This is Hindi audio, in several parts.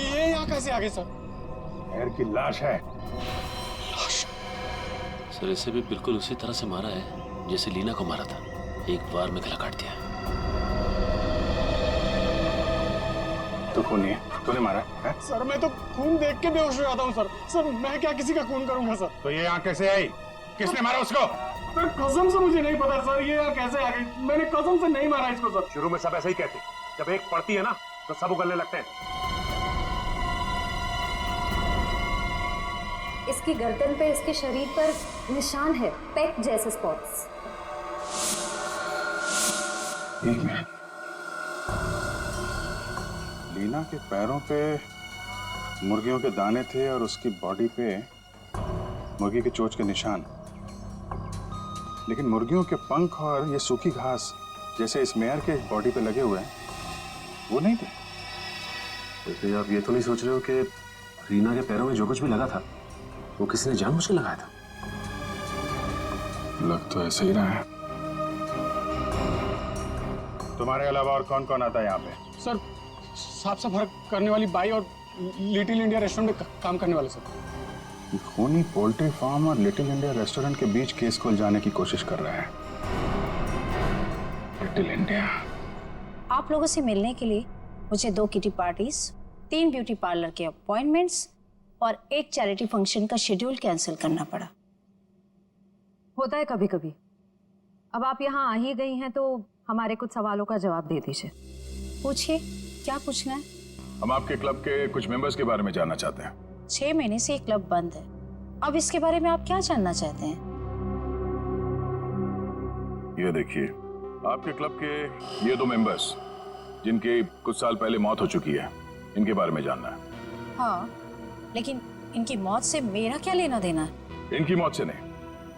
ये यहाँ कैसे आ गए सर? मेहर की लाश है। लाश? सर इसे भी बिल्कुल उसी तरह से मारा है जैसे लीना को मारा था, एक बार में गला काट दिया। तू खूनी है, तूने मारा है? सर मैं तो खून देख के बेहोश हो जाता हूँ सर। सर मैं क्या किसी का खून करूंगा सर? तो ये यहाँ कैसे आई? किसने मारा उसको? सर कसम से मुझे नहीं पता सर, ये यहाँ कैसे आ गई? मैंने कसम से नहीं मारा इसको सर। शुरू में सब ऐसे ही कहते, जब एक पड़ती है ना तो सब उगलने लगते हैं। इसकी गर्दन पे, इसके शरीर पर निशान है, पेक जैसे स्पॉट्स। एक मिनट, लीना के पैरों पे मुर्गियों के दाने थे और उसकी बॉडी पे मुर्गी के चोंच के निशान, लेकिन मुर्गियों के पंख और ये सूखी घास जैसे इस मेयर के बॉडी पे लगे हुए हैं वो नहीं थे। वैसे आप ये तो नहीं सोच रहे हो कि रीना के पैरों में जो कुछ भी लगा था वो किसी ने जानबूझ के लगाया था? लग तो ऐसे ही रहा है। तुम्हारे अलावा और कौन कौन आता है यहाँ पे? सर साफ सफाई करने वाली बाई और लिटिल इंडिया रेस्टोरेंट में काम करने वाले सर। खूनी पोल्ट्री फार्म और लिटिल इंडिया रेस्टोरेंट के बीच केस को उलझाने की कोशिश कर रहा है। Little India. आप लोगों से मिलने के लिए मुझे 2 किटी पार्टीज, 3 ब्यूटी पार्लर के अपॉइंटमेंट्स और 1 चैरिटी फंक्शन का शेड्यूल कैंसिल करना पड़ा। होता है कभी कभी। अब आप यहाँ आ ही गई हैं तो हमारे कुछ सवालों का जवाब दे दीजिए। पूछिए, क्या पूछना है? हम आपके क्लब के कुछ मेंबर्स के बारे में जानना चाहते हैं। 6 महीने से ये क्लब बंद है, अब इसके बारे में आप क्या जानना चाहते हैं? ये देखिए, आपके क्लब के ये 2 मेंबर्स जिनकी कुछ साल पहले मौत हो चुकी है, इनके बारे में जानना है। हाँ, लेकिन इनकी मौत से मेरा क्या लेना देना है? इनकी मौत से नहीं,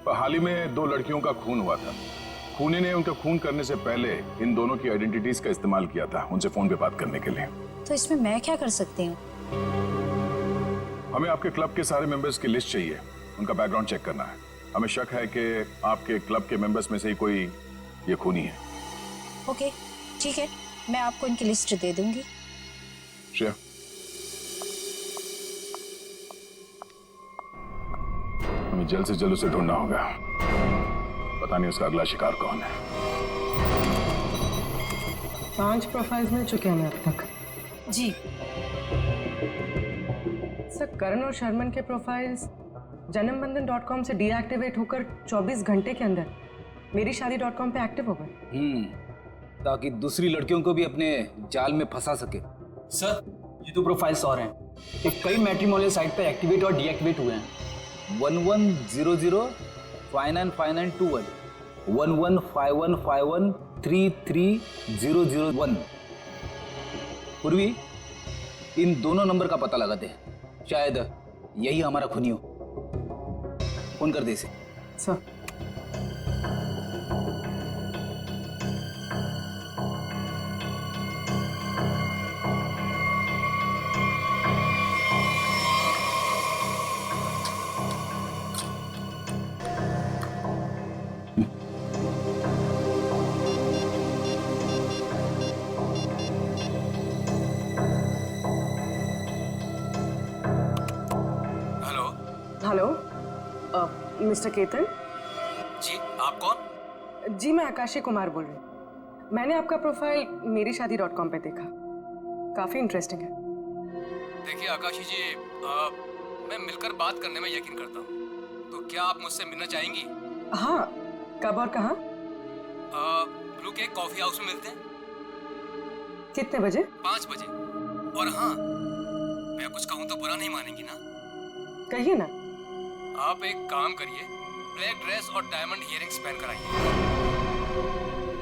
पर हाल ही में 2 लड़कियों का खून हुआ था। खूनी ने उनका खून करने से पहले इन दोनों की आइडेंटिटीज का इस्तेमाल किया था उनसे फोन पे बात करने के लिए। तो इसमें मैं क्या कर सकती हूँ? हमें आपके क्लब के सारे मेंबर्स की लिस्ट चाहिए, उनका बैकग्राउंड चेक करना है। हमें शक है कि आपके क्लब के मेंबर्स में से ही कोई ये खूनी है। ओके, ठीक है, मैं आपको इनकी लिस्ट दे दूंगी। श्रेया, हमें जल्द से जल्द उसे ढूंढना होगा। पता नहीं उसका अगला शिकार कौन है। 5 प्रोफाइल्स मिल चुके हैं अब तक। जी सर, करण और शर्मन के प्रोफाइल्स janambandan.com से डीएक्टिवेट होकर 24 घंटे के अंदर मेरीशादी.com पे एक्टिव हो गए। ताकि दूसरी लड़कियों को भी अपने जाल में फंसा सके। सर ये तो प्रोफाइल्स और हैं, ये कई मैट्रिमोनियल साइट पे एक्टिवेट और डीएक्टिवेट हुए हैं। 1100 595921 115151333001। पूर्वी, इन दोनों नंबर का पता लगाते हैं, शायद यही हमारा खूनी हो। फोन कर दे इसे। Sir, hello mister Ketan. जी आप कौन? जी मैं आकाशी कुमार बोल रही हूँ। मैंने आपका प्रोफाइल मेरीशादी.com पे देखा, काफी इंटरेस्टिंग है। देखिए आकाशी जी, मैं मिलकर बात करने में यकीन करता हूँ, तो क्या आप मुझसे मिलना चाहेंगी? हाँ, कब और कहाँ? ब्लू केक कॉफी हाउस में मिलते हैं। कितने बजे? 5 बजे। और हाँ, मैं कुछ कहूँ तो बुरा नहीं मानेंगी ना? कहिए ना। आप एक काम करिए, ब्लैक ड्रेस और डायमंड इयररिंग्स पहन कर आइए।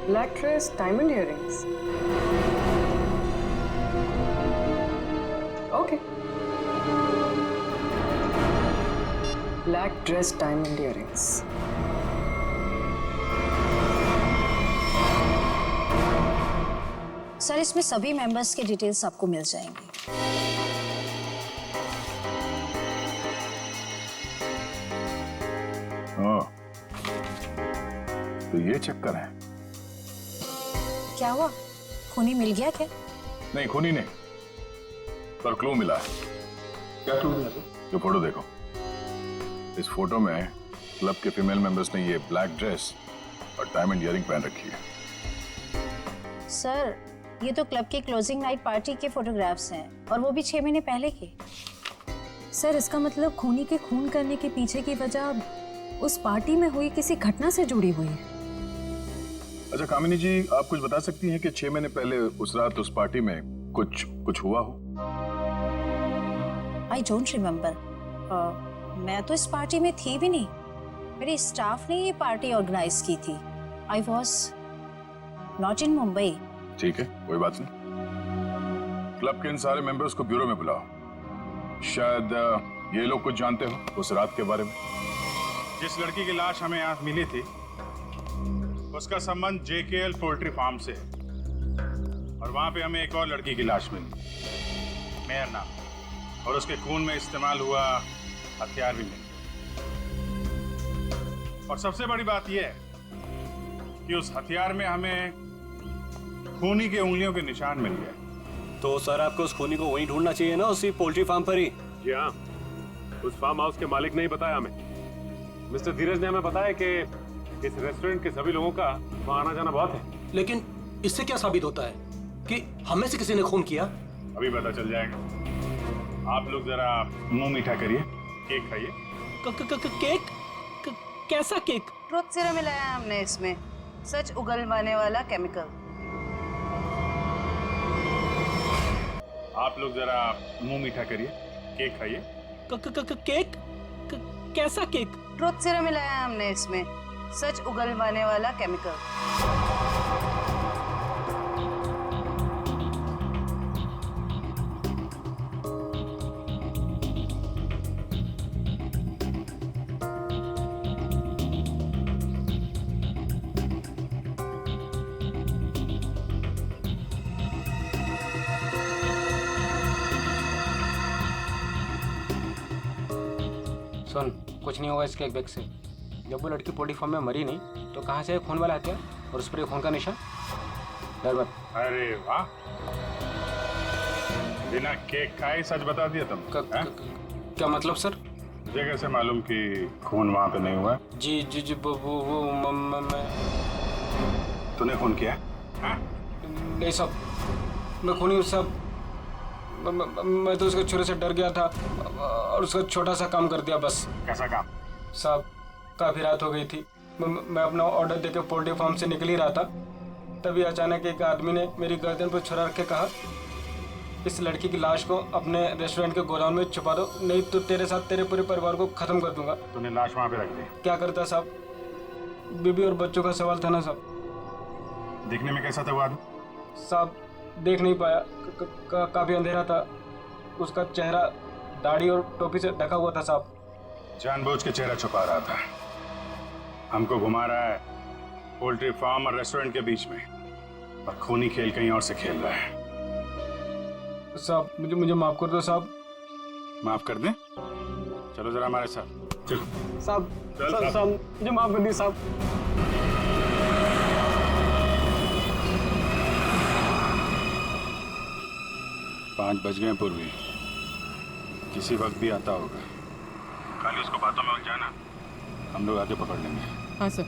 Black dress, diamond earrings. Okay. Black dress, diamond earrings. Sir, इसमें सभी मेंबर्स के डिटेल्स आपको मिल जाएंगे। तो ये चक्कर है। क्या हुआ, खूनी मिल गया क्या? नहीं, खूनी नहीं, पर क्लू मिला है। क्या क्लू मिला सर? ये फोटो देखो। इस फोटो में क्लब के फीमेल मेंबर्स ने ये ब्लैक ड्रेस और डायमंड इयरिंग पहन रखी है। सर, ये तो क्लब की क्लोजिंग नाइट पार्टी के फोटोग्राफ्स हैं और वो भी 6 महीने पहले के। सर, इसका मतलब खूनी के खून करने के पीछे की वजह उस पार्टी में हुई किसी घटना से जुड़ी हुई है। अच्छा कामिनी जी, आप कुछ बता सकती हैं कि 6 महीने पहले उस रात उस पार्टी में कुछ हुआ हो? I don't remember. मैं तो इस पार्टी में थी भी नहीं। मेरे स्टाफ ने ये पार्टी ऑर्गेनाइज की थी। I was not in Mumbai. ठीक है, कोई बात नहीं। क्लब के इन सारे मेंबर्स को ब्यूरो में बुलाओ। शायद ये लोग कुछ जानते हो उस रात के बारे में। जिस लड़की की लाश हमें यहाँ मिली थी उसका संबंध JKL पोल्ट्री फार्म से है और वहां पे हमें एक और लड़की की लाश मिली, मेहर नाम, और उसके खून में इस्तेमाल हुआ हथियार भी मिले। और सबसे बड़ी बात यह है कि उस हथियार में हमें खूनी के उंगलियों के निशान मिल गए। तो सर आपको उस खूनी को वहीं ढूंढना चाहिए ना, उसी पोल्ट्री फार्म पर ही। जी हाँ, उस फार्म हाउस के मालिक ने ही बताया हमें। मिस्टर धीरज ने हमें बताया कि इस रेस्टोरेंट के सभी लोगों का वहाँ आना जाना बहुत है। लेकिन इससे क्या साबित होता है कि हमें से किसी ने खून किया? अभी पता चल जाएगा। आप लोग जरा मुंह मीठा करिए, केक खाइए। केक? कैसा केक? ट्रुथ सीरम मिलाया है हमने इसमें, सच उगलवाने वाला केमिकल। आप लोग जरा मुंह मीठा करिए, केक खाइए। केक? कैसा केक? ट्रुथ सीरम मिलाया है हमने इसमें, सच उगलवाने वाला केमिकल। सुन, कुछ नहीं होगा इसके बैग से। जब वो लड़की पोल्ट्री फार्म में मरी नहीं तो कहाँ से खून वाला हथियार और उस पर ये खून का निशान? डर मत। अरे वाह, बिना केक खाए सच बता दिया तुम। क्या मतलब सर? मुझे कैसे मालूम कि खून वहाँ पे नहीं हुआ? जी वो मैं। तूने खून किया? नहीं सब, मैं खूनी हूँ सब। मैं तो उसके छुरे से डर गया था और उसका छोटा सा काम कर दिया बस। कैसा काम? साहब, काफ़ी रात हो गई थी। मैं अपना ऑर्डर देके पोल्ट्री फार्म से निकल ही रहा था, तभी अचानक एक आदमी ने मेरी गर्दन पर छुरा रख के कहा, इस लड़की की लाश को अपने रेस्टोरेंट के गोदाम में छुपा दो, नहीं तो तेरे साथ तेरे पूरे परिवार को ख़त्म कर दूंगा। तूने लाश वहाँ पे रख दी? क्या करता साहब, बीबी और बच्चों का सवाल था ना साहब। देखने में कैसा था वो आदमी? साहब, देख नहीं पाया, काफ़ी अंधेरा था। उसका चेहरा दाढ़ी और टोपी से ढका हुआ था साहब। जानबूझ के चेहरा छुपा रहा था, हमको घुमा रहा है पोल्ट्री फार्म और रेस्टोरेंट के बीच में, और खूनी खेल कहीं और से खेल रहा है। साहब मुझे माफ कर दो साहब। माफ कर दें? चलो जरा हमारे साथ चलो। साहब मुझे माफ कर दिए साहब। पाँच बज गए पूर्वी, किसी वक्त भी आता होगा। खाली उसको बातों में उलझाना, हम लोग आके पकड़ लेंगे। हाँ सर।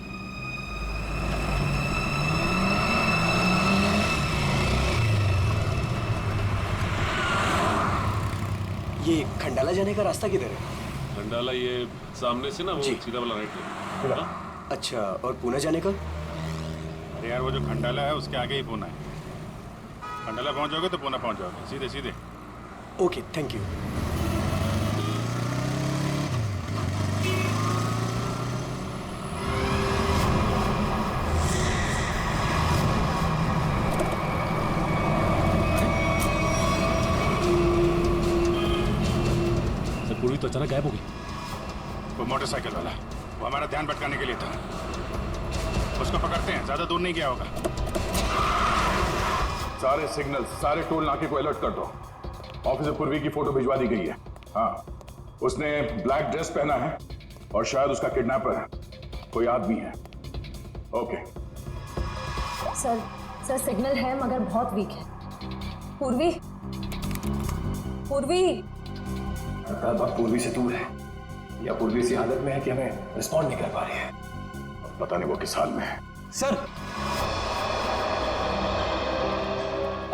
ये खंडाला जाने का रास्ता किधर है? खंडाला ये सामने से ना, वो सीधा वाला राइट ले। अच्छा, और पुणे जाने का? अरे यार, वो जो खंडाला है उसके आगे ही पूना है। खंडाला पहुंच जाओगे तो पूना पहुंच जाओगे, सीधे सीधे। Okay, thank you. पूरी तो अचानक गायब हो गई। वो मोटरसाइकिल वाला, वो हमारा ध्यान भटकाने के लिए था। उसको पकड़ते हैं, ज्यादा दूर नहीं गया होगा। सारे सिग्नल, सारे टोल नाके को अलर्ट कर दो। ऑफिसर पूर्वी की फोटो भिजवा दी गई है। हाँ, उसने ब्लैक ड्रेस पहना है और शायद उसका किडनैपर कोई आदमी है। ओके सर सिग्नल है मगर बहुत वीक है। पूर्वी, पूर्वी, अब पूर्वी से दूर है या पूर्वी इसी हालत में है कि हमें रिस्पॉन्ड नहीं कर पा रही है। पता नहीं वो किस हाल में है। सर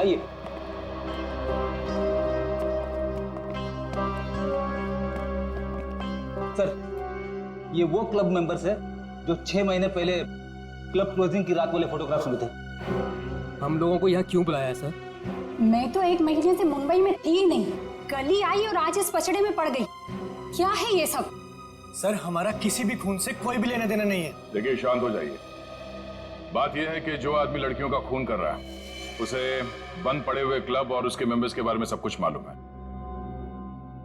आइए। सर ये वो क्लब मेंबर्स है जो 6 महीने पहले क्लब क्लोजिंग की रात वाले फोटोग्राफ्स में थे। हम लोगों को यहाँ क्यों बुलाया है सर? मैं तो 1 महीने से मुंबई में थी ही नहीं, कल ही आई और आज इस पचड़े में पड़ गई। क्या है ये सब? सर हमारा किसी भी खून से कोई भी लेना देना नहीं है। देखिए शांत हो जाइए। बात यह है कि जो आदमी लड़कियों का खून कर रहा है उसे बंद पड़े हुए क्लब और उसके मेंबर्स के बारे में सब कुछ मालूम है।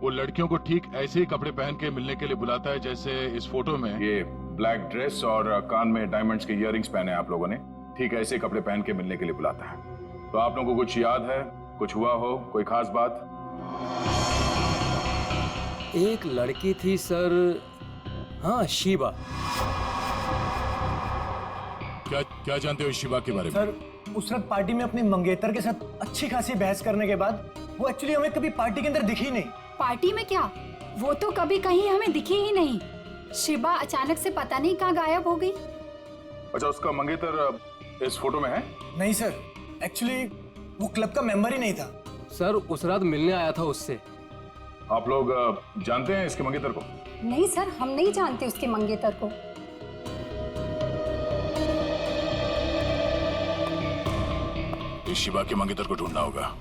वो लड़कियों को ठीक ऐसे ही कपड़े पहन के मिलने के लिए बुलाता है जैसे इस फोटो में ये ब्लैक ड्रेस और कान में डायमंड्स के इयररिंग्स पहने आप लोगों ने, ठीक ऐसे कपड़े पहन के मिलने के लिए बुलाता है। तो आप लोगों को कुछ याद है, कुछ हुआ हो, कोई खास बात? एक लड़की थी सर, हाँ शिवा। क्या जानते हो शिवा के बारे में? सर उस रात पार्टी में अपनी मंगेतर के साथ अच्छी खासी बहस करने के बाद वो एक्चुअली हमें कभी पार्टी के अंदर दिखी नहीं। पार्टी में क्या, वो तो कभी कहीं हमें दिखी ही नहीं। शिवा अचानक से पता नहीं कहाँ गायब हो गई। अच्छा, उसका मंगेतर इस फोटो में है? नहीं सर, एक्चुअली वो क्लब का मेंबर ही नहीं था। सर उस रात मिलने आया था उससे। आप लोग जानते हैं इसके मंगेतर को? नहीं सर, हम नहीं जानते उसके मंगेतर को। इस शिवा के मंगेतर को ढूंढना होगा।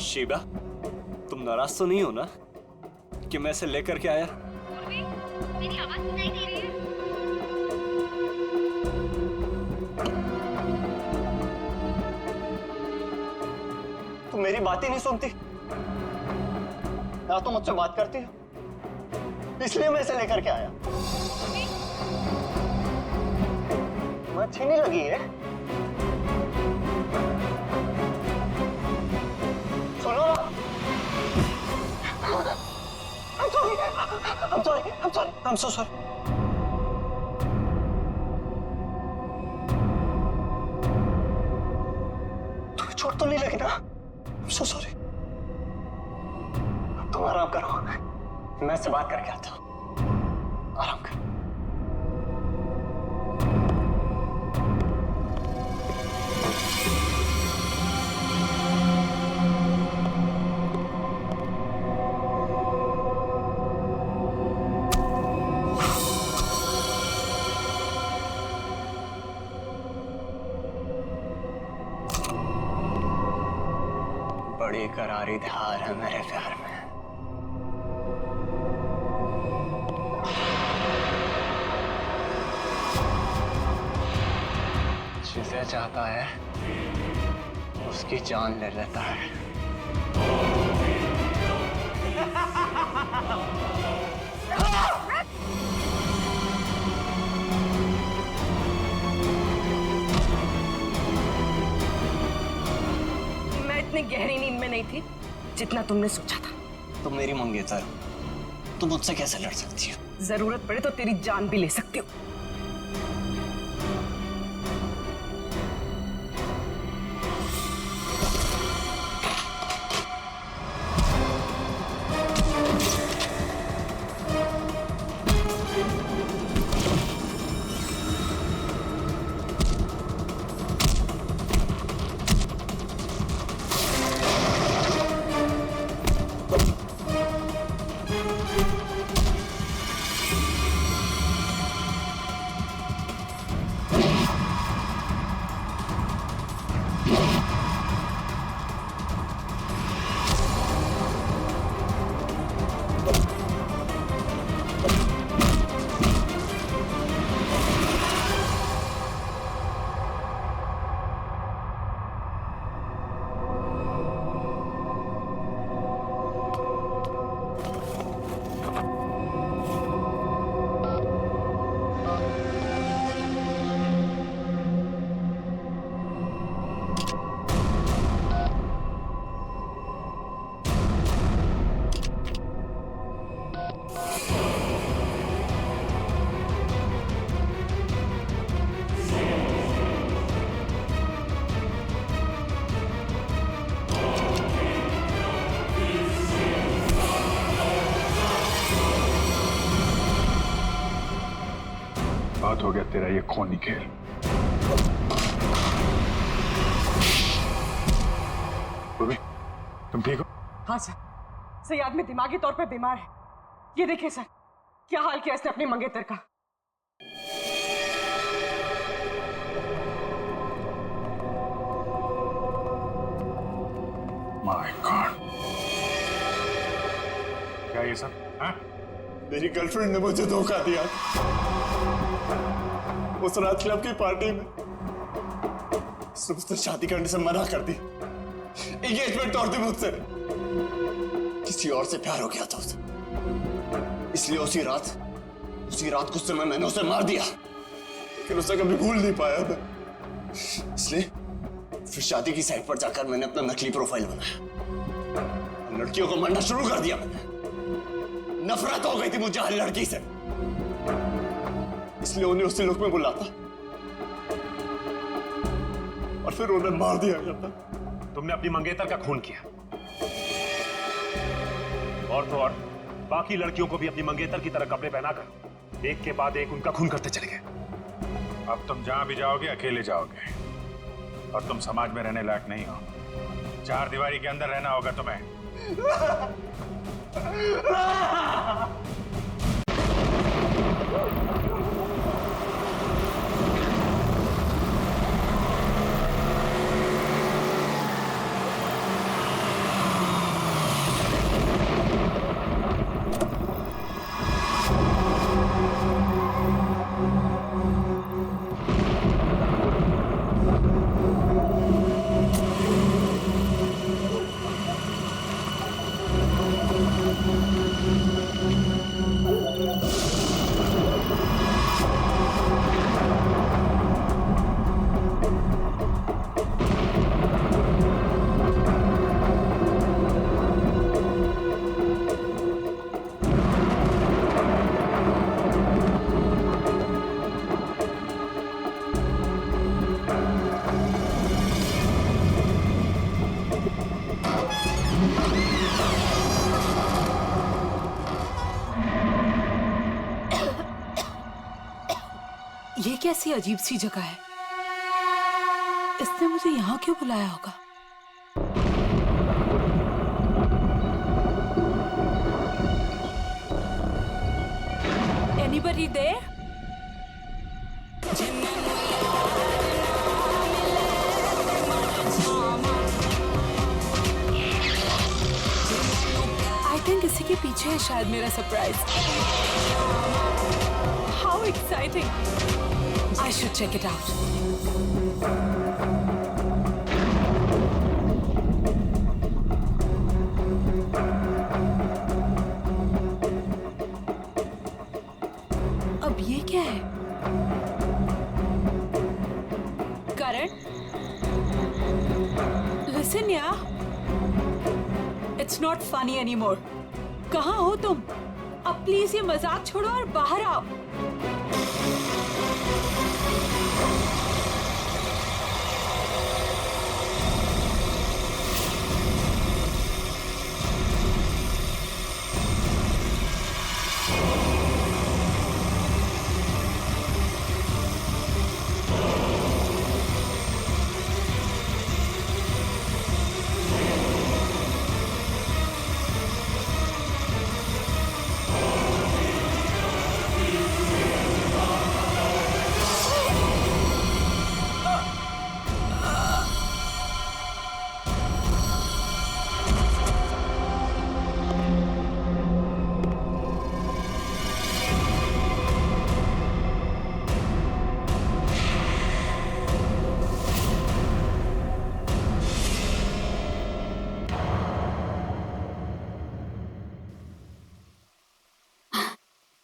शिवा, तुम नाराज तो नहीं हो ना कि मैं इसे लेकर के आया? मेरी आवाज सुनाई दे रही है? तुम मेरी बात ही नहीं सुनती ना, तो मुझसे बात करती हो, इसलिए मैं इसे लेकर के आया। तुम्हें अच्छी नहीं लगी है? सुनो ना, I'm so sorry. तुम्हें चोट तो नहीं लगी ना? I'm so sorry. तुम आराम करो, मैं इससे बात करके आता हूँ। आराम करो। बड़ी करारी धार है मेरे प्यार में। जिसे चाहता है उसकी जान ले लेता है। इतनी गहरी नींद में नहीं थी जितना तुमने सोचा था। तुम मेरी मंगेतर, तुम मुझसे कैसे लड़ सकती हो? जरूरत पड़े तो तेरी जान भी ले सकती हो। बहुत हो गया तेरा ये खूनी खेल। पूर्वी, तुम ठीक हो? हाँ सर, सही आदमी दिमागी तौर पे बीमार है। ये देखिए सर, क्या हाल किया इसने अपने मंगेतर का। माय गॉड, क्या ये सब? हाँ? मेरी गर्लफ्रेंड ने मुझे धोखा दिया उस रात क्लब की पार्टी में। उसने मुझसे शादी करने से मना कर दी, एंगेजमेंट तोड़ दी मुझसे। किसी और से प्यार हो गया था उसे, इसलिए उसी रात गुस्से में मैंने उसे मार दिया, लेकिन उसे कभी भूल नहीं पाया मैं। इसलिए फिर शादी की साइट पर जाकर मैंने अपना नकली प्रोफाइल बनाया, लड़कियों को मारना शुरू कर दिया मैंने। नफरत हो गई थी मुझे हर लड़की से, इसलिए उन्हें उसी लुक में बुलाता और फिर उन्हें मार दिया करता। तुमने अपनी मंगेतर का खून किया, और तो और बाकी लड़कियों को भी अपनी मंगेतर की तरह कपड़े पहनाकर एक के बाद एक उनका खून करते चले गए। अब तुम जहां भी जाओगे अकेले जाओगे, और तुम समाज में रहने लायक नहीं हो। चार दीवारी के अंदर रहना होगा तुम्हें। ये कैसी अजीब सी जगह है, इसने मुझे यहाँ क्यों बुलाया होगा? Anybody there? I think इसी के पीछे है शायद मेरा surprise. How exciting! I should check it out. अब ये क्या है? करण? Listen यार, it's not funny anymore. कहाँ हो तुम? अब प्लीज ये मजाक छोड़ो और बाहर आओ।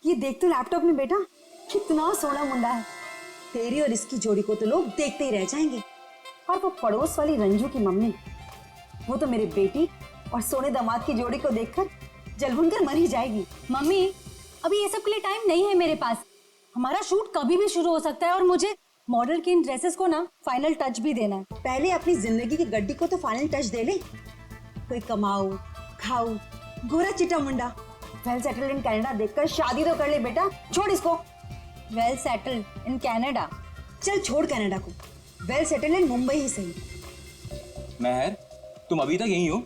ये देख तो लैपटॉप में बेटा, कितना सोना मुंडा है। तेरी और इसकी जोड़ी को तो लोग देखते ही रह जाएंगे। और वो पड़ोस वाली रंजू की मम्मी, वो तो मेरे बेटी और सोने दामाद की जोड़ी को देखकर जलभुन कर मर ही जाएगी। मम्मी, अभी ये सब के लिए टाइम नहीं है मेरे पास। हमारा शूट कभी भी शुरू हो सकता है और मुझे मॉडल की इन ड्रेसेस को ना फाइनल टच भी देना है। पहले अपनी जिंदगी की गड्डी को तो फाइनल टच दे ले। कोई कमाऊ खाऊ गोरा चिट्टा मुंडा वेल सेटल्ड इन कनाडा देखकर शादी तो कर ले बेटा। छोड़ इसको। Well settled in Canada. चल छोड़ कनाडा को, वेल सेटल्ड इन मुंबई ही सही। महर, तुम अभी तक यहीं हो?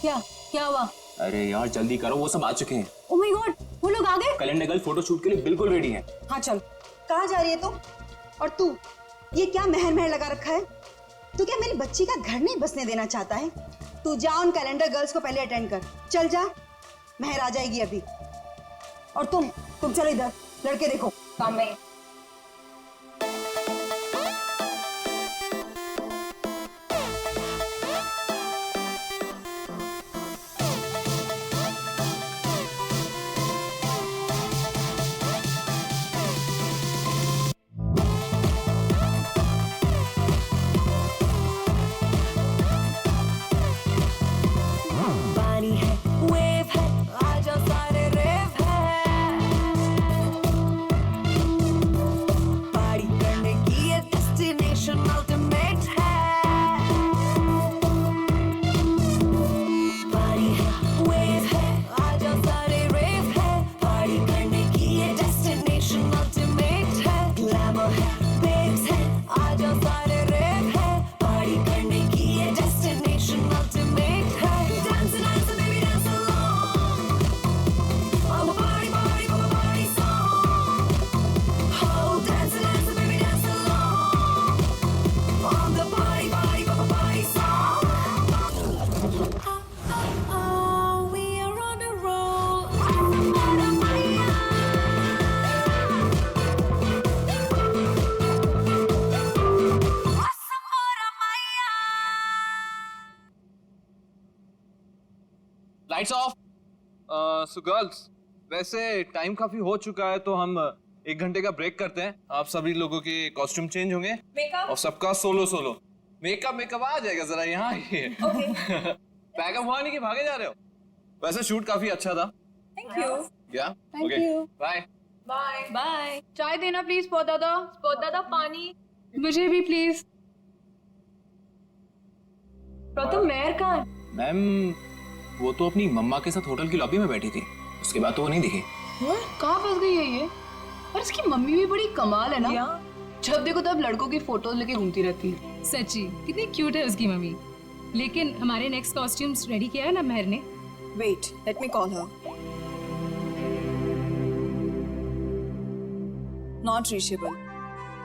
क्या हुआ? अरे यार जल्दी करो, वो सब आ चुके हैं। ओह माय गॉड, वो लोग आ गए? कैलेंडर गर्ल फोटो शूट के लिए बिल्कुल रेडी है। हाँ चल। कहाँ जा रही है तुम? और तू ये क्या महर महर लगा रखा है? तू क्या मेरी बच्ची का घर नहीं बसने देना चाहता है? तू जा उन कैलेंडर गर्ल्स को पहले अटेंड कर। चल जा, महर आ जाएगी अभी। और तुम चलो इधर, लड़के देखो काम में। Lights off. सो गर्ल्स, वैसे टाइम काफी हो चुका है तो हम 1 घंटे का ब्रेक करते हैं। आप सभी लोगों के कॉस्ट्यूम चेंज होंगे और सबका सोलो मेकअप आ जाएगा। जरा यहाँ पैकअप हुआ नहीं कि भागे जा रहे हो? वैसे शूट काफी अच्छा था। Thank you. क्या? Thank okay, you. Bye bye. चाय देना प्लीज। स्पॉट दादा पानी मुझे भी प्लीज। प्रथम मेहर कहाँ? मैम वो तो अपनी मम्मा के साथ होटल की लॉबी में बैठी थी, उसके बाद तो वो नहीं दिखी। कहाँ फंस गई है ये? और इसकी मम्मी भी बड़ी कमाल है ना, जब देखो तब लड़कों की फोटोज लेके घूमती रहती है। सच्ची कितनी क्यूट है उसकी मम्मी। लेकिन हमारे नेक्स्ट कॉस्ट्यूम्स रेडी किया है ना महर ने? Wait, let me call her. Not reachable.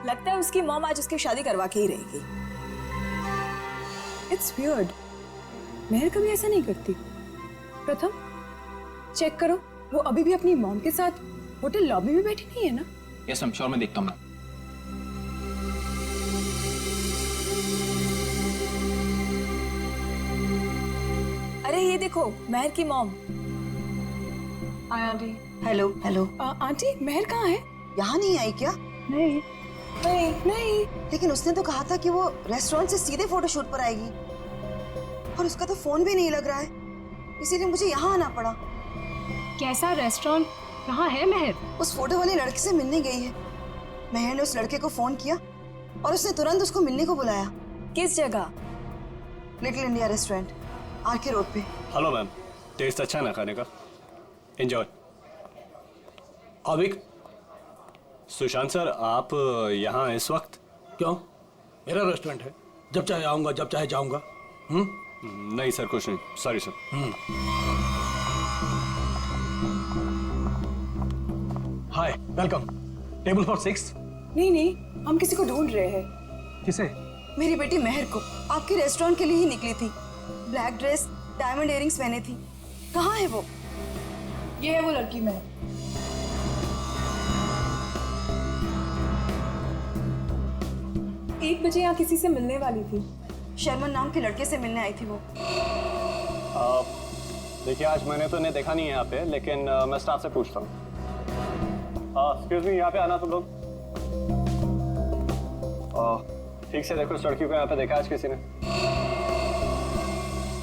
लगता है उसकी मॉम आज उसकी शादी करवा के ही रहेगी। इट्स वियर्ड, महर कभी ऐसा नहीं करती। प्रथम चेक करो, वो अभी भी अपनी मॉम के साथ होटल लॉबी में बैठी नहीं है ना? यस मैम, श्योर, मैं देखता हूँ। अरे ये देखो, महर की mom. Hi aunty. Hello hello. Aunty Mehar कहाँ है? यहाँ नहीं आई क्या? नहीं नहीं। लेकिन उसने तो कहा था कि वो रेस्टोरेंट से सीधे फोटोशूट पर आएगी, और उसका तो फोन भी नहीं लग रहा है, इसीलिए मुझे यहाँ आना पड़ा। कैसा रेस्टोरेंट? कहाँ है महर? उस फोटो वाले लड़के से मिलने गई है। महर ने उस लड़के को फोन किया और उसने तुरंत उसको मिलने को बुलाया। किस जगह? Little India restaurant, RK road पे। हेलो मैम, टेस्ट अच्छा है ना खाने का? एंजॉय। अभिक, सुशांत सर, आप यहाँ इस वक्त? क्यों? मेरा रेस्टोरेंट है, जब चाहे आऊंगा, जब चाहे जाऊंगा। नहीं सर, कुछ नहीं, sorry sir. Hi, welcome. Table for 6। नहीं, हम किसी को ढूंढ रहे हैं। किसे? मेरी बेटी महर को। आपके रेस्टोरेंट के लिए ही निकली थी। ब्लैक ड्रेस, डायमंड इयररिंग्स पहने थी। कहाँ है वो? ये है वो लड़की महर। 1 बजे यहाँ किसी से मिलने वाली थी। शर्मन नाम के लड़के से मिलने आई थी वो। देखिए, आज मैंने तो इन्हें देखा नहीं है यहाँ पे, लेकिन मैं स्टाफ से पूछता हूँ। एक्सक्यूज मी, यहाँ पे आना तुम लोग। ठीक से देखो, इस लड़की को यहाँ पे देखा आज किसी ने?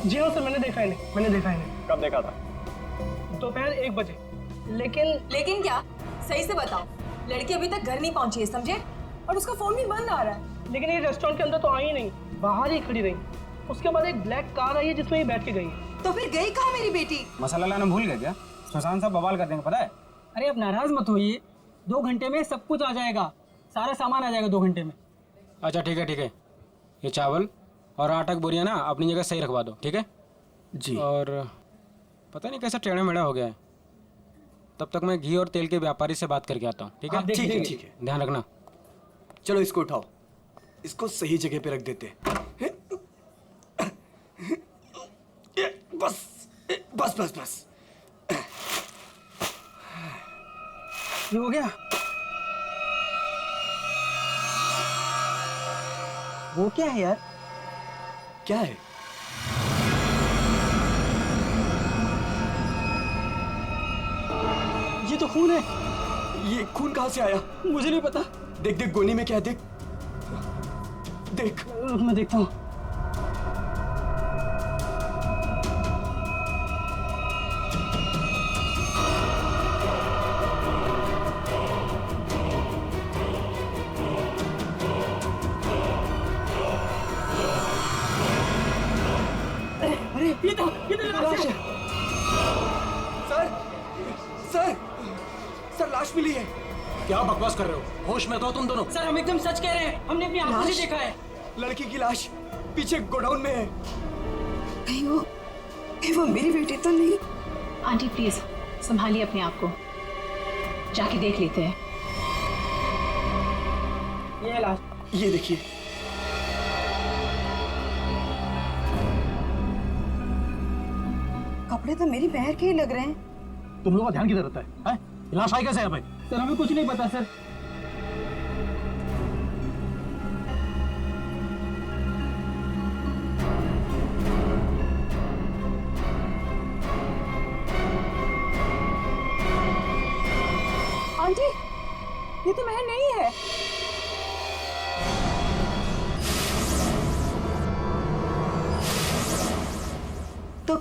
जी हाँ सर, मैंने देखा इन्हें। कब देखा था? दोपहर 1 बजे। लेकिन क्या? सही से बताओ। लड़की अभी तक घर नहीं पहुंची है, समझे? और उसका फोन भी बंद आ रहा है। लेकिन ये रेस्टोरेंट के अंदर तो आई ही नहीं, बाहर ही खड़ी रही। उसके बाद एक ब्लैक कार आई है जिसमें ये बैठ के गई। तो फिर गई कहाँ मेरी बेटी? मसाला लाना भूल गए क्या? सुशांत साहब बवाल कर देंगे, पता है? अरे आप नाराज मत होइए, 2 घंटे में सब कुछ आ जाएगा, सारा सामान आ जाएगा 2 घंटे में। अच्छा ठीक है, ये चावल और आटा की बोरियां ना अपनी जगह सही रखवा दो, ठीक है जी। और पता नहीं कैसा टेढ़ा मेढ़ा हो गया है, तब तक मैं घी और तेल के व्यापारी से बात करके आता हूँ, ठीक है? ठीक है। ध्यान रखना। चलो इसको उठाओ, इसको सही जगह पे रख देते हैं। बस बस बस बस, ये हो गया। वो क्या है यार? क्या है? ये तो खून है। ये खून कहाँ से आया? मुझे नहीं पता। देख देख गोनी में क्या है, देख देख। मैं देखता हूँ। ये तो लाश है। सर लाश मिली है। क्या बकवास कर रहे हो? होश में तो तुम दोनों। सर हम एकदम सच कह रहे हैं, हमने अपनी आंखों से देखा है। लड़की की लाश पीछे गोडाउन में है। कहीं वो मेरी बेटी तो नहीं? आंटी प्लीज संभालिए अपने आप को, जाके देख लेते हैं। ये लाश। ये देखिए। कपड़े तो मेरी बहन के ही लग रहे हैं। तुम लोगों का ध्यान किधर रहता है? लाश आई कैसे है भाई? सर हमें कुछ नहीं पता सर। आंटी ये तो महल नहीं है। तो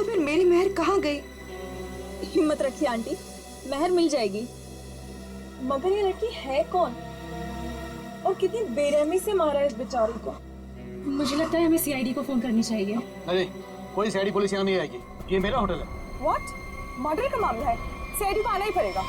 फिर मेरी महर कहाँ गई? हिम्मत रखिए आंटी, महर मिल जाएगी। मगर ये लड़की है कौन और कितनी बेरहमी से मारा है इस बेचारी को? मुझे लगता है हमें सीआईडी को फोन करनी चाहिए। नहीं, कोई सीआईडी पुलिस यहाँ नहीं आएगी, ये मेरा होटल है। व्हाट? मर्डर का मामला है, सीआईडी को आना ही पड़ेगा।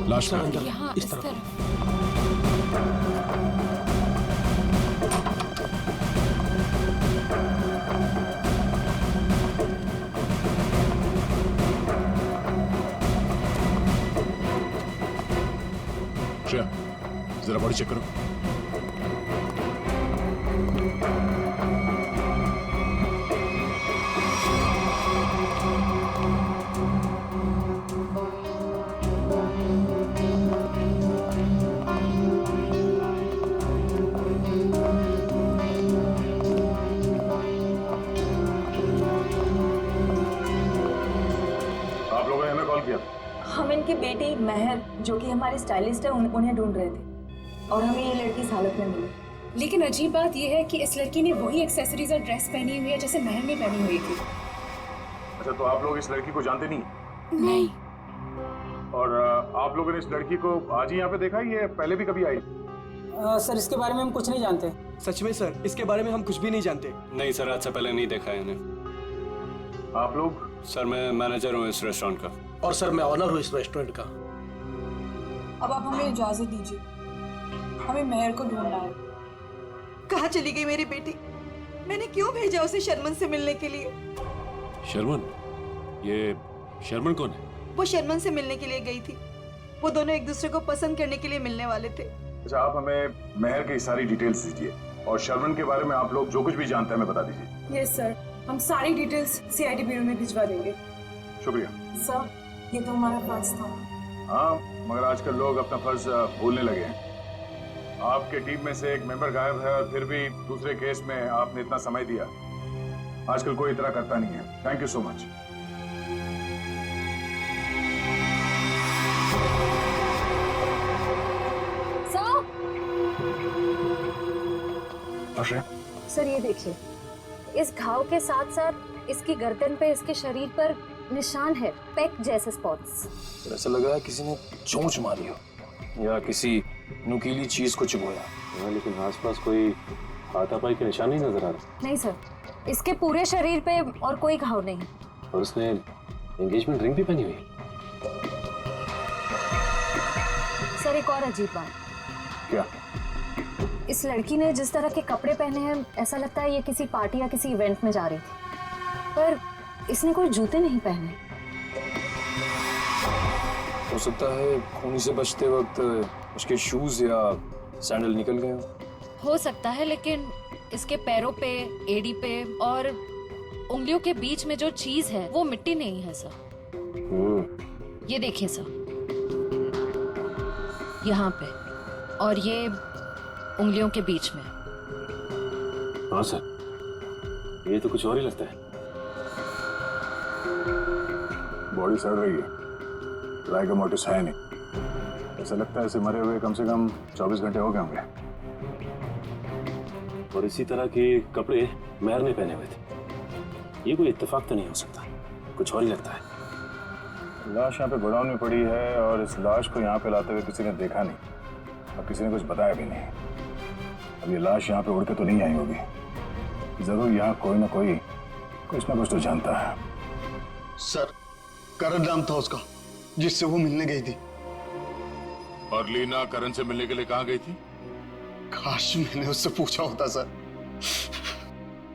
लाश अंदर इस तरफ। श्रेया जरा बॉडी चेक करो। हम इनकी बेटी महर जो कि हमारी स्टाइलिस्ट है उन्हें ढूंढ रहे थे और हमें ये लड़की इस हालत में मिली। लेकिन अजीब बात यह है कि इस लड़की ने वही एक्सेसरीज और ड्रेस पहनी हुई है जैसे महर ने पहनी हुई थी। अच्छा, तो आप लोग इस लड़की को जानते नहीं? नहीं। और आप लोगों ने इस लड़की को आज ही यहाँ पे देखा, ये पहले भी कभी आई? सर इसके बारे में हम कुछ नहीं जानते। सच में सर, इसके बारे में हम कुछ भी नहीं जानते। नहीं सर, आज से पहले नहीं देखा है इन्हें। आप लोग? सर मैं मैनेजर हूँ इस रेस्टोरेंट का। और सर मैं ऑनर हूँ इस रेस्टोरेंट का। अब आप हमें इजाजत दीजिए, हमें महर को ढूंढना है। कहाँ चली गई मेरी बेटी? मैंने क्यों भेजा उसे शर्मन से मिलने के लिए? शर्मन? ये शर्मन कौन है? वो शर्मन से मिलने के लिए गई थी। वो दोनों एक दूसरे को पसंद करने के लिए मिलने वाले थे। अच्छा, आप हमें महर की सारी डिटेल्स दीजिए और शर्मन के बारे में आप लोग जो कुछ भी जानते हैं हमें बता दीजिए। यस सर, हम सारी डिटेल्स सीआईडी ब्यूरो में भिजवा देंगे। शुक्रिया सर, ये तो हमारा फर्ज था। हाँ, मगर आजकल लोग अपना फर्ज भूलने लगे हैं। आपके टीम में से एक मेंबर गायब है और फिर भी दूसरे केस में आपने इतना समय दिया। आजकल कोई इतना करता नहीं है। Thank you so much. Sir ये देखिए, इस घाव के साथ साथ इसकी गर्दन पे, इसके शरीर पर निशान है, पेक जैसे स्पॉट्स। ऐसा लग रहा है किसी ने चोंच मारी हो या किसी नुकीली चीज को चुभोया। हाँ, लेकिन आसपास कोई हाथापाई के निशान नहीं नजर आ रहा। नहीं सर, इसके पूरे शरीर पे और कोई घाव नहीं। और उसने एंगेजमेंट रिंग भी पहनी हुई। सर एक और अजीब बात। क्या? इस लड़की ने जिस तरह के कपड़े पहने हैं, ऐसा लगता है ये किसी पार्टी या किसी इवेंट में जा रही थी, पर इसने कोई जूते नहीं पहने। हो सकता है खूनी से बचते वक्त उसके शूज या सैंडल निकल गए हो सकता है, लेकिन इसके पैरों पे, एड़ी पे और उंगलियों के बीच में जो चीज है वो मिट्टी नहीं है सर। ये देखिए सर, यहाँ पे और ये उंगलियों के बीच में। हाँ सर, ये तो कुछ और ही लगता है। बॉडी सड़ रही है, राइगर मोटिस है नहीं। ऐसा लगता है इसे मरे हुए कम से कम 24 घंटे हो गए होंगे। और इसी तरह के कपड़े महर ने पहने हुए थे। ये कोई इत्तेफाक तो नहीं हो सकता, कुछ और ही लगता है। लाश यहाँ पे गोडाउन में पड़ी है और इस लाश को यहाँ पे लाते हुए किसी ने देखा नहीं और किसी ने कुछ बताया भी नहीं। अब ये लाश यहाँ पे उड़ के तो नहीं आई होगी, जरूर यहाँ कोई ना कोई कुछ ना कुछ तो जानता है। सर, करण नाम था उसका जिससे वो मिलने गई थी। और लीना करण से मिलने के लिए कहाँ गई थी? काश मैंने उससे पूछा होता सर।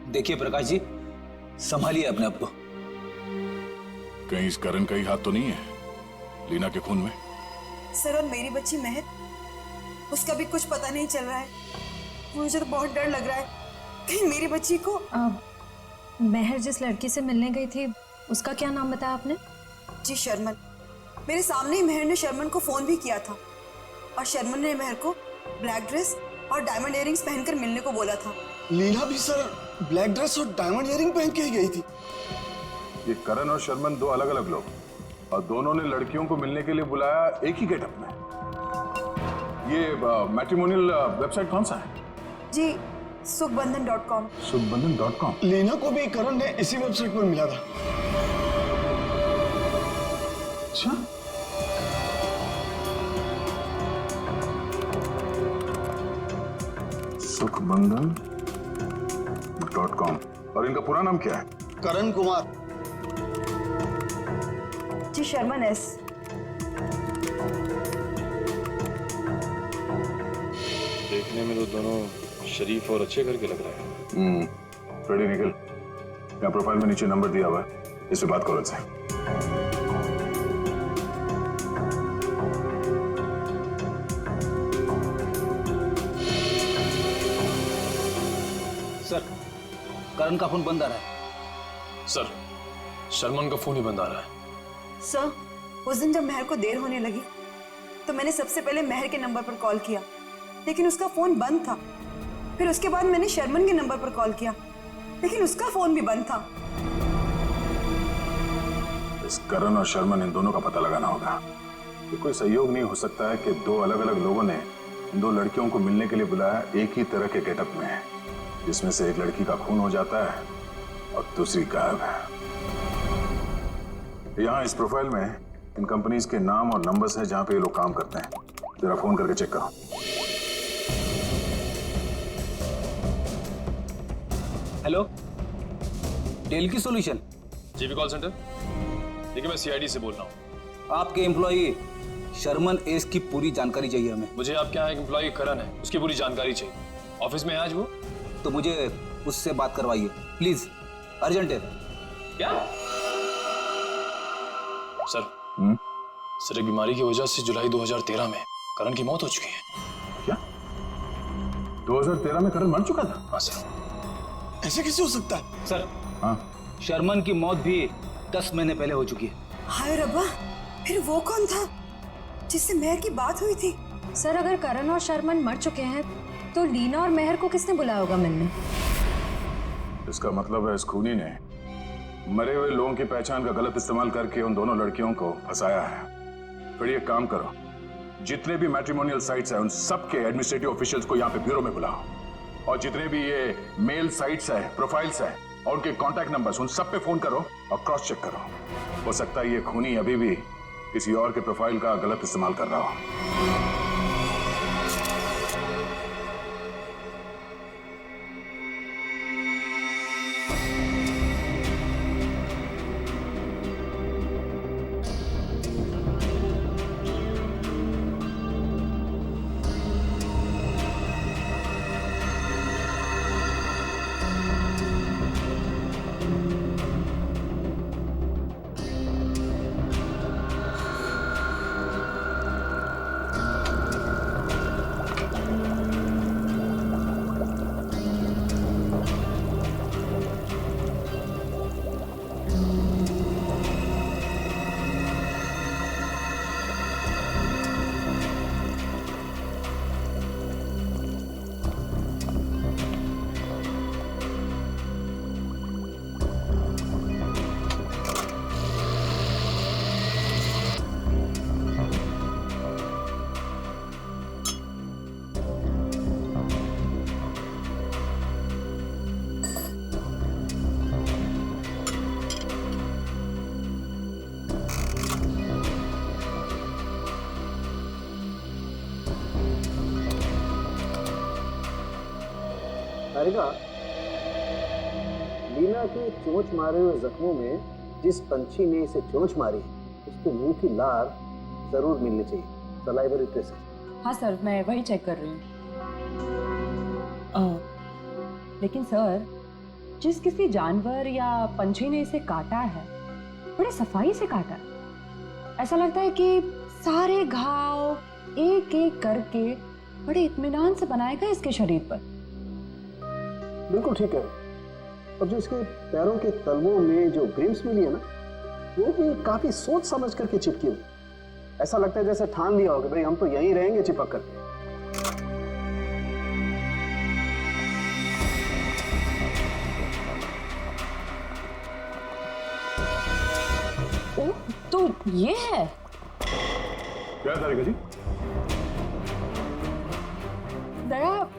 देखिए प्रकाश जी, संभालिए अपने आप को। कहीं इस करण का ही हाथ तो नहीं है लीना के खून में? सर, और मेरी बच्ची महर, उसका भी कुछ पता नहीं चल रहा है। मुझे तो बहुत डर लग रहा है कहीं मेरी बच्ची को। महर जिस लड़की से मिलने गई थी, उसका क्या नाम बताया आपने? जी शर्मन। मेरे सामने ही महर ने शर्मन को फोन भी किया था और शर्मन ने महर को ब्लैक ड्रेस और डायमंड इयरिंग्स पहनकर मिलने को बोला था। लीना भी सर ब्लैक ड्रेस और डायमंड इयरिंग पहन के ही गई थी। ये करण और शर्मन दो अलग अलग लोग, और दोनों ने लड़कियों को मिलने के लिए बुलाया एक ही गेटअप में। ये मैट्रिमोनियल वेबसाइट कौन सा है? जी सुखबंधन.com। सुखबंधन.com। लीना को भी करण ने इसी वेबसाइट पर मिला था। अच्छा, सुखबंधन.com। और इनका पूरा नाम क्या है? करण कुमार। जी शर्मन एस। देखने में तो दोनों शरीफ और अच्छे घर के लग रहे हैं। रेडी निकल, यहाँ प्रोफाइल में नीचे नंबर दिया हुआ है, इससे बात करो इनसे। सर, करण का फोन बंद आ रहा है। सर, शर्मन का फोन ही बंद आ रहा है। सर, उस दिन जब महर को देर होने लगी तो मैंने सबसे पहले महर के नंबर पर कॉल किया, लेकिन उसका फोन बंद था। फिर उसके बाद मैंने शर्मन के नंबर पर कॉल किया, लेकिन उसका फोन भी बंद था। इस करण और शर्मन, इन दोनों का पता लगाना होगा। ये कोई सहयोग नहीं हो सकता है कि दो अलग अलग लोगों ने इन दो लड़कियों को मिलने के लिए बुलाया एक ही तरह के गेटअप में, जिसमें से एक लड़की का खून हो जाता है और दूसरी गायब है। यहाँ इस प्रोफाइल में इन कंपनीज के नाम और नंबर्स हैं जहां पे ये लोग काम करते हैं। जरा फोन करके चेक करो। हेलो, डेल की सॉल्यूशन। GP call centre. देखिए, मैं सीआईडी से बोल रहा हूँ। आपके एम्प्लॉई शर्मन एस की पूरी जानकारी चाहिए हमें। मुझे आपके यहाँ एक एम्प्लॉई करण है, उसकी पूरी जानकारी चाहिए। ऑफिस में है आज वो? तो मुझे उससे बात करवाइए प्लीज, अर्जेंट है। क्या सर? सर, एक बीमारी की वजह से जुलाई 2013 में करण की मौत हो चुकी है। क्या 2013 में करण मर चुका था? हाँ सर। ऐसे कैसे हो सकता है? सर, हाँ, शर्मन की मौत भी 10 महीने पहले हो चुकी है। हाय रब्बा, फिर वो कौन था जिससे महर की बात हुई थी? सर, अगर करण और शर्मन मर चुके हैं तो लीना और महर को किसने बुलाया होगा मिलने? इसका मतलब है इस खूनी ने मरे हुए लोगों की पहचान का गलत इस्तेमाल करके उन दोनों लड़कियों को फंसाया है। फिर ये काम करो, जितने भी मैट्रिमोनियल साइट्स हैं उन सबके एडमिनिस्ट्रेटिव ऑफिशियल्स को यहाँ पे ब्यूरो में बुलाओ, और जितने भी ये मेल साइट्स हैं, प्रोफाइल्स हैं, और उनके कॉन्टैक्ट नंबर्स उन सब पे फोन करो और क्रॉस चेक करो। हो सकता है ये खूनी अभी भी किसी और के प्रोफाइल का गलत इस्तेमाल कर रहा हो। तारिका, लीना के चोंच मारे हुए जख्मों में जिस पंछी ने इसे चोंच मारी उसके मुंह की लार जरूर मिलनी चाहिए, सलाइवरी ट्रेसेस। हाँ सर, मैं वही चेक कर रही हूँ। लेकिन सर, जिस किसी जानवर या पंछी ने इसे काटा है बड़े सफाई से काटा है। ऐसा लगता है कि सारे घाव एक एक करके बड़े इत्मीनान से बनाए गए इसके शरीर पर। बिल्कुल ठीक है। और जो इसके पैरों के तलवों में जो ग्रिम्स मिली है ना, वो भी काफी सोच समझ करके चिपकी हुई। ऐसा लगता है जैसे ठान लिया हो कि भाई हम तो यहीं रहेंगे चिपक करके। ओह, तो ये है क्या तारिका जी? दया,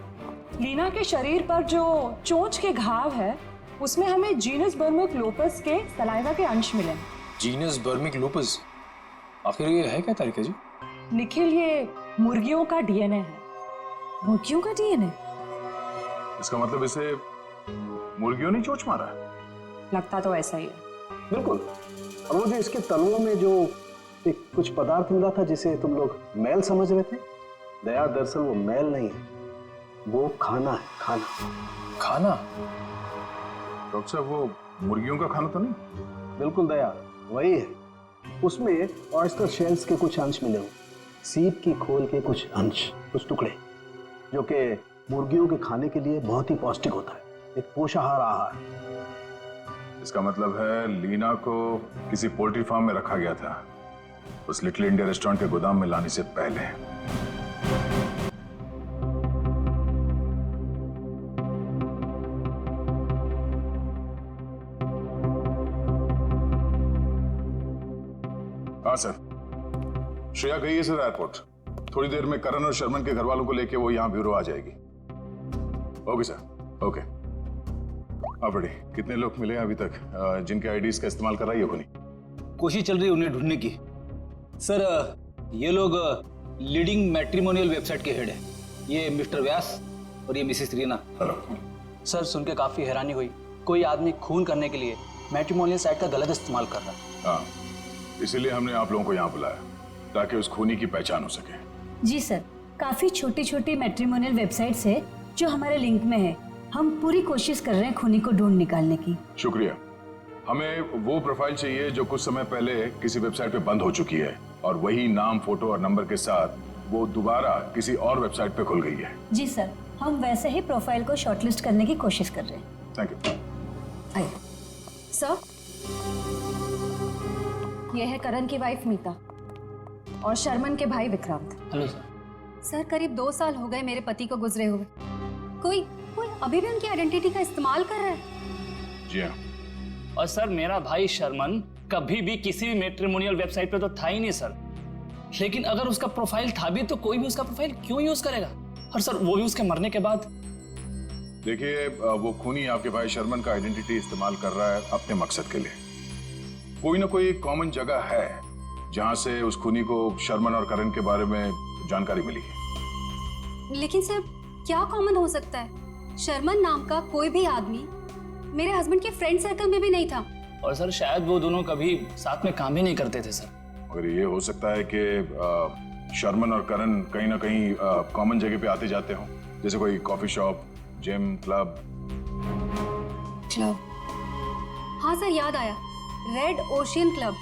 लीना के शरीर पर जो चोंच के घाव है उसमें हमें जीनस बर्मिक लूपस के सलाइवा के अंश मिले। जीनस बर्मिक लूपस? आखिर ये है क्या तारिका जी? निखिल, ये मुर्गियों का डीएनए है। मुर्गियों का डीएनए? इसका मतलब इसे मुर्गियों ने चोंच मारा है? लगता तो ऐसा ही है। बिल्कुल। और वो जो इसके तलवों में जो एक कुछ पदार्थ मिला था जिसे तुम लोग मैल समझ रहे थे, दया दरअसल वो मैल नहीं है, वो खाना है। खाना? खाना? डॉक्टर साहब, वो मुर्गियों का खाना तो नहीं? बिल्कुल दया, वही है। उसमें ऑयस्टर शेल्स के कुछ अंश मिले हुए, सीप की खोल के कुछ अंश, कुछ टुकड़े, जो कि मुर्गियों के खाने के लिए बहुत ही पौष्टिक होता है, एक पोषाहार आहार। इसका मतलब है लीना को किसी पोल्ट्री फार्म में रखा गया था, उस लिटिल इंडिया रेस्टोरेंट के गोदाम में लाने से पहले। हाँ सर, श्रेया गई है सर एयरपोर्ट। थोड़ी देर में करण और शर्मन के घर वालों को लेके वो यहाँ ब्यूरो आ जाएगी। Okay sir, okay. आप रेडी? कितने लोग मिले अभी तक जिनके आईडीज का इस्तेमाल कर रहा है खुनी? कोशिश चल रही है उन्हें ढूंढने की। सर, ये लोग लीडिंग मैट्रिमोनियल वेबसाइट के हेड है। ये मिस्टर व्यास और ये मिसेस रीना। सर, सुन के काफी हैरानी हुई। कोई आदमी खून करने के लिए मैट्रिमोनियल साइट का गलत इस्तेमाल कर रहा है। हाँ, इसीलिए हमने आप लोगों को यहाँ बुलाया ताकि उस खूनी की पहचान हो सके। जी सर, काफी छोटी छोटी मैट्रिमोनियल वेबसाइट्स है जो हमारे लिंक में है। हम पूरी कोशिश कर रहे हैं खूनी को ढूंढ निकालने की। शुक्रिया। हमें वो प्रोफाइल चाहिए जो कुछ समय पहले किसी वेबसाइट पे बंद हो चुकी है और वही नाम, फोटो और नंबर के साथ वो दोबारा किसी और वेबसाइट पे खुल गई है। जी सर, हम वैसे ही प्रोफाइल को शॉर्टलिस्ट करने की कोशिश कर रहे हैं। Thank you. आइए। सर, ये है करण की वाइफ मीता और शर्मन के भाई विक्रांत। Hello sir. सर, करीब 2 साल हो गए मेरे पति को गुजरे हुए। कोई अभी भी उनकी आइडेंटिटी का इस्तेमाल कर रहा है। जी हाँ। और सर, मेरा भाई शर्मन कभी भी किसी भी मैट्रिमोनियल वेबसाइट पे तो था ही नहीं सर। लेकिन अगर उसका प्रोफाइल था भी तो कोई भी उसका प्रोफाइल क्यों यूज करेगा? और सर, वो भी उसके मरने के बाद। देखिए, वो खूनी आपके भाई शर्मन का आइडेंटिटी इस्तेमाल कर रहा है अपने मकसद के लिए। कोई ना कोई कॉमन जगह है जहां से उस खूनी को शर्मन और करण के बारे में जानकारी मिली है। लेकिन सर, क्या कॉमन हो सकता है? शर्मन नाम का कोई भी आदमी मेरे हस्बैंड के फ्रेंड सर्कल में भी नहीं था। और सर शायद वो दोनों कभी साथ में काम ही नहीं करते थे सर। और ये हो सकता है कि शर्मन और करण कहीं ना कहीं कॉमन जगह पे आते जाते हों, जैसे कोई कॉफी शॉप, जिम, क्लब। हाँ सर, याद आया, रेड ओशियन क्लब।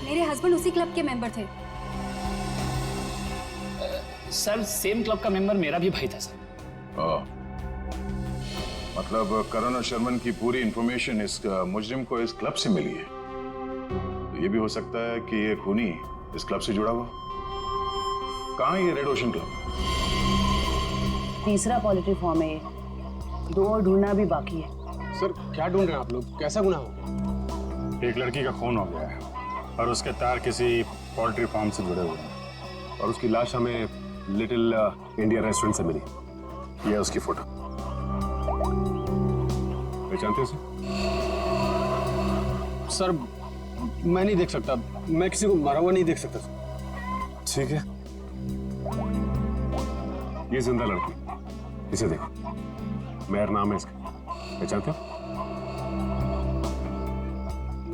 मेरे हस्बैंड उसी क्लब के मेंबर थे। सर सेम क्लब का मेंबर मेरा भी भाई था सर। मतलब करण और शर्मन की पूरी इंफॉर्मेशन इस मुजरिम को इस क्लब से मिली है। तो ये भी हो सकता है कि ये खूनी इस क्लब से जुड़ा हुआ। कहाँ है ये रेड ओशन क्लब? तीसरा पोल्ट्री फार्म है ये। 2 और ढूंढना भी बाकी है। सर क्या ढूंढ रहे हैं आप लोग? कैसा गुनाह हो? एक लड़की का खून हो गया है और उसके तार किसी पोल्ट्री फार्म से जुड़े हुए हैं और उसकी लाश हमें लिटिल इंडिया रेस्टोरेंट से मिली। ये है उसकी फोटो। पहचानते हैं सर? मैं नहीं देख सकता, मैं किसी को मरा हुआ नहीं देख सकता। ठीक है, ये जिंदा लड़की, इसे देखो, मेहर नाम है इसका, पहचानते हो?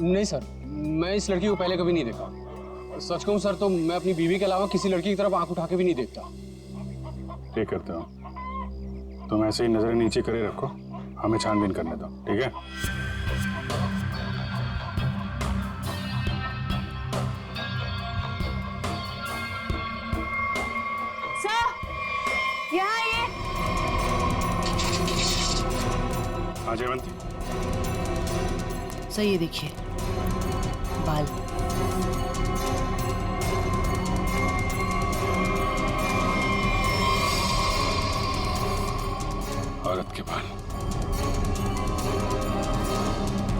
नहीं सर, मैं इस लड़की को पहले कभी नहीं देखा। सच कहूं सर तो मैं अपनी बीवी के अलावा किसी लड़की की तरफ आंख उठा के भी नहीं देखता। ठीक करता हूँ, तुम ऐसे ही नजरें नीचे करे रखो, हमें छानबीन करने दो, ठीक है? सर, यहाँ आइए। हाँ जयवंती, सर ये देखिए बाल। औरत के बाल।